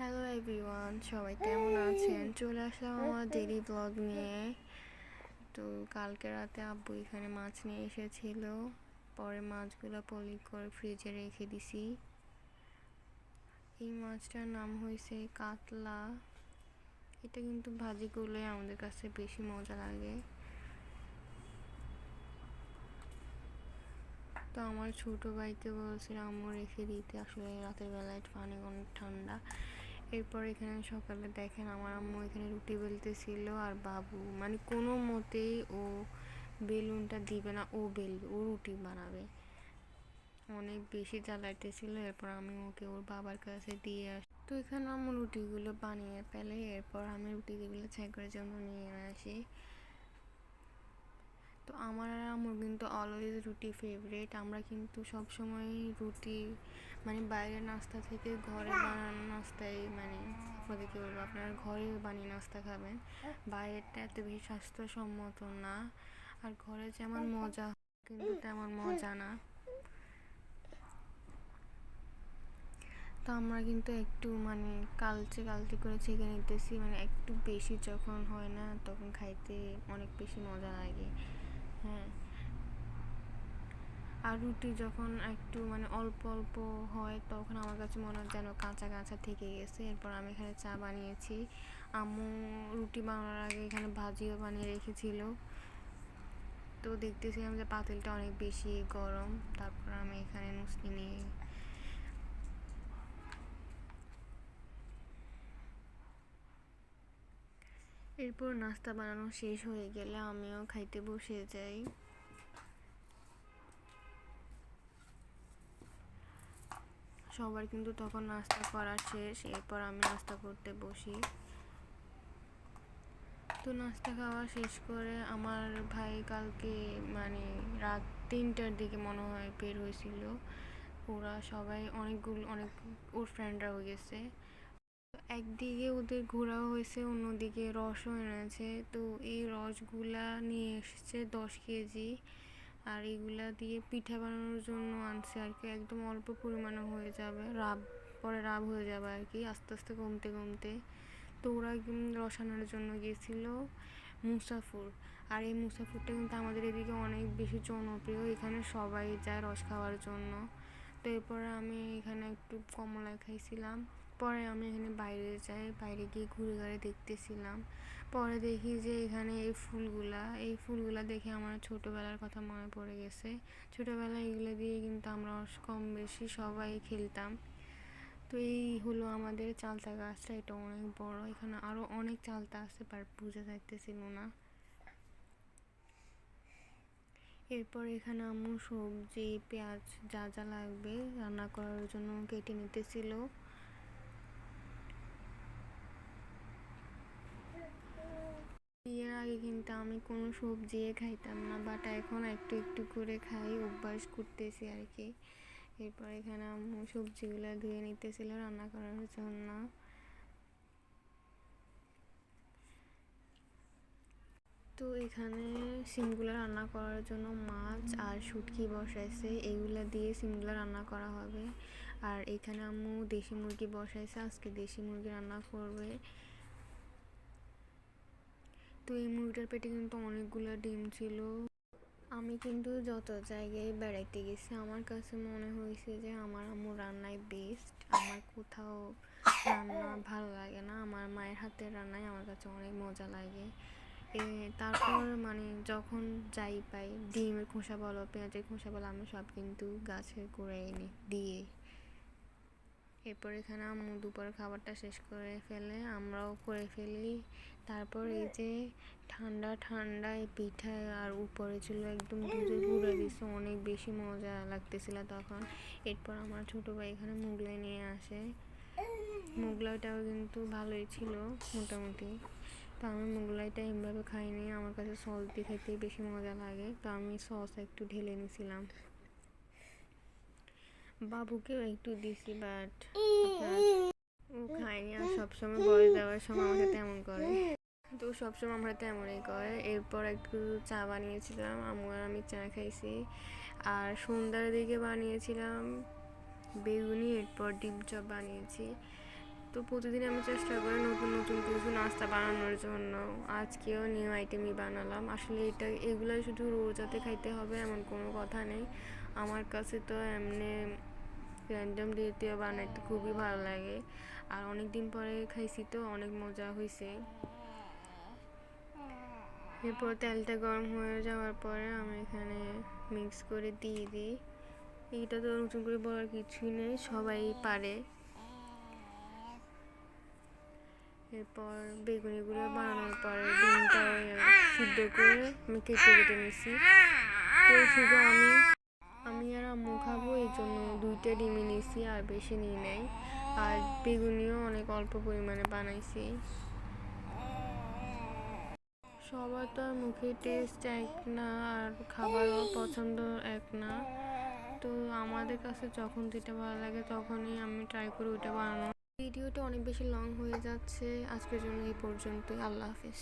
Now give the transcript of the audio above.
Hello everyone, সবাই কেমন আছেন? চলে আসলাম আমার ডেইলি ব্লগ নিয়ে। তো কালকে রাতে আব্বু এখানে মাছ নিয়ে এসেছিল, পরে মাছগুলো পলি করে ফ্রিজে রেখে দিছি। এই মাছটার নাম হয়েছে কাতলা। এটা কিন্তু ভাজি করলে আমাদের কাছে বেশি মজা লাগে। তো আমার ছোট ভাইকে বলছিলাম আম্মু রেখে দিতে, আসলে রাতের বেলায় পানি অনেক ঠান্ডা। এরপর এখানে সকালে দেখেন আমার আম্মু এখানে রুটি বেলতেছিল, আর বাবু মানে কোনো মতেই ও বেলুনটা দিবে না, ও বেলবে, ও রুটি বানাবে। অনেক বেশি জ্বালাইতেছিল। এরপর আমি ওকে ওর বাবার কাছে দিয়ে তো এখানে আম্মু রুটিগুলো বানিয়ে ফেলে। এরপর আমি রুটিগুলো করে জন্য নিয়ে আসি। তো আমার আর আম্মুর কিন্তু অলওয়েজ রুটি ফেভারিট। আমরা কিন্তু সবসময় রুটি মানে বাইরের নাস্তা থেকে ঘরে বানানো নাস্তাই মানে আপনাদের কী বলবো, আপনারা ঘরে বানিয়ে নাস্তা খাবেন। বাইরেরটা এত বেশি স্বাস্থ্যসম্মত না, আর ঘরে যেমন মজা কিন্তু তেমন মজা না। তো আমরা কিন্তু একটু মানে কালচে কালচে করে ছেঁকে নিতেছি, মানে একটু বেশি যখন হয় না তখন খাইতে অনেক বেশি মজা লাগে। হ্যাঁ, আর রুটি যখন একটু মানে অল্প অল্প হয় তখন আমার কাছে মনে হয় যেন কাঁচা কাঁচা থেকে গেছে। এরপর আমি এখানে চা বানিয়েছি। আম্মু রুটি বানানোর আগে এখানে ভাজিও বানিয়ে রেখেছিল। তো দেখতেছিলাম যে পাতিলটা অনেক বেশি গরম। তারপর আমি এখানে নুসনি নিয়ে এরপর নাস্তা বানানো শেষ হয়ে গেলে আমিও খাইতে বসে যাই। সবার কিন্তু তখন নাস্তা করা শেষ। এরপর আমি নাস্তা করতে বসি। তো নাস্তা খাওয়া শেষ করে আমার ভাই কালকে মানে রাত 3টার দিকে মনে হয় বের হয়েছিল। ওরা সবাই অনেক ওর ফ্রেন্ডরা হয়ে গেছে। একদিকে ওদের ঘোরাও হয়েছে, অন্যদিকে রসও এনেছে। তো এই রসগুলা নিয়ে এসেছে 10 কেজি, আর এগুলা দিয়ে পিঠা বানানোর জন্য আনছে আর কি। একদম অল্প পরিমাণে হয়ে যাবে, পরে রাব হয়ে যাবে আর কি, আস্তে আস্তে কমতে কমতে। তো ওরা রস আনার জন্য গিয়েছিল মুসাফুর। আর এই মুসাফুরটা কিন্তু আমাদের এদিকে অনেক বেশি জনপ্রিয়, এখানে সবাই যায় রস খাওয়ার জন্য। তো এরপরে আমি এখানে একটু কমলা খাইছিলাম। পরে আমি এখানে বাইরে যাই, বাইরে গিয়ে ঘুরে ঘুরে দেখতেছিলাম। পরে দেখি যে এখানে এই ফুলগুলা দেখে আমার ছোটোবেলার কথা মনে পড়ে গেছে। ছোটোবেলায় এগুলো দিয়ে কিন্তু আমরা কম বেশি সবাই খেলতাম। তো এই হলো আমাদের চালতা গাছটা, এটা অনেক বড়। এখানে আরও অনেক চালতা আছে, বাট বোঝা যাইতেছিল না। এরপর এখানে আম্মু সবজি পেঁয়াজ যা যা লাগবে রান্না করার জন্য কেটে নিতেছিল। বিয়ের আগে কিন্তু আমি কোনো সবজি খাইতাম না, বাট এখন একটু একটু করে খাই, অভ্যাস করতেছি আর কি। এরপর এখানে আম্মু সবজিগুলো ধুয়ে নিতেছিল রান্না করার জন্য। তো এখানে সিমগুলো রান্না করার জন্য মাছ আর শুটকি বসাইছে, এগুলো দিয়ে সিমগুলো রান্না করা হবে। আর এখানে আম্মু দেশি মুরগি বসাইছে, আজকে দেশি মুরগি রান্না করবে। তো এই মুরগিটার পেটে কিন্তু অনেকগুলো ডিম ছিল। আমি কিন্তু যত জায়গায় বেড়াইতে গেছি আমার কাছে মনে হয়েছে যে আমার আম্মুর রান্নাই বেস্ট। আমার কোথাও রান্না ভালো লাগে না, আমার মায়ের হাতের রান্নাই আমার কাছে অনেক মজা লাগে। তারপর মানে যখন যাই পাই, ডিমের খোসা বলো পেঁয়াজের খোসা বলো, আমি সব কিন্তু গাছে করে এনে দিয়ে। এরপর এখানে আম্মু দুপুরের খাবারটা শেষ করে ফেলে, আমরাও করে ফেলি। তারপর এই যে ঠান্ডা ঠান্ডা এই পিঠা, আর উপরে ছিল একদম দুধে গুঁড়া দিছে, অনেক বেশি মজা লাগতেছিল তখন। এরপর আমার ছোটো ভাই এখানে মোগলাই নিয়ে আসে। মোগলাইটাও কিন্তু ভালোই ছিল মোটামুটি। তো আমি মোগলাইটা এমভাবে খাইনি, আমার কাছে সস দিয়ে খাইতে বেশি মজা লাগে, তো আমি সস একটু ঢেলে নিয়েছিলাম। বাবুকেও একটু দিছি, বাট ও খায়নি। আর সবসময় বয়স দেওয়ার সময় আমার সাথে এমন করে, তো সবসময় আমরা তো এমনই করে। এরপর একটু চা বানিয়েছিলাম, আম্মু আর আমি চা খাইছি। আর সন্ধ্যার দিকে বানিয়েছিলাম বেগুনি, এরপর ডিম চপ বানিয়েছি। তো প্রতিদিন আমি চেষ্টা করি নতুন নতুন কিছু নাস্তা বানানোর জন্য। আজকেও নিউ আইটেমই বানালাম। আসলে এগুলো শুধু রোজাতে খাইতে হবে এমন কোনো কথা নেই। আমার কাছে তো এমনি র্যান্ডম ডেতেও বানাইতে খুবই ভালো লাগে, আর অনেক দিন পরে খাইছি তো অনেক মজা হয়েছে। এরপর তেলটা গরম হয়ে যাওয়ার পরে আমি এখানে মিক্স করে দিয়ে দিই। এইটা তো নতুন করে বলার কিছুই নেই, সবাই পারে। এরপর বেগুনিগুলো বানানোর পরে ডিমটা সিদ্ধ করে আমি কেটে কেটে নিছি। তো শুধু আমি আর আম্মু খাবো, এই জন্য 2টা ডিমই নিয়েছি, আর বেশি নিই নাই। আর বেগুনিও অনেক অল্প পরিমাণে বানাইছি। সবার তো আর মুখের টেস্ট এক না, আর খাবারও পছন্দ এক না। তো আমাদের কাছে যখন যেটা ভালো লাগে তখনই আমি ট্রাই করি ওইটা বানানো। ভিডিওটা অনেক বেশি লং হয়ে যাচ্ছে, আজকের জন্য এই পর্যন্তই। আল্লাহ হাফিজ।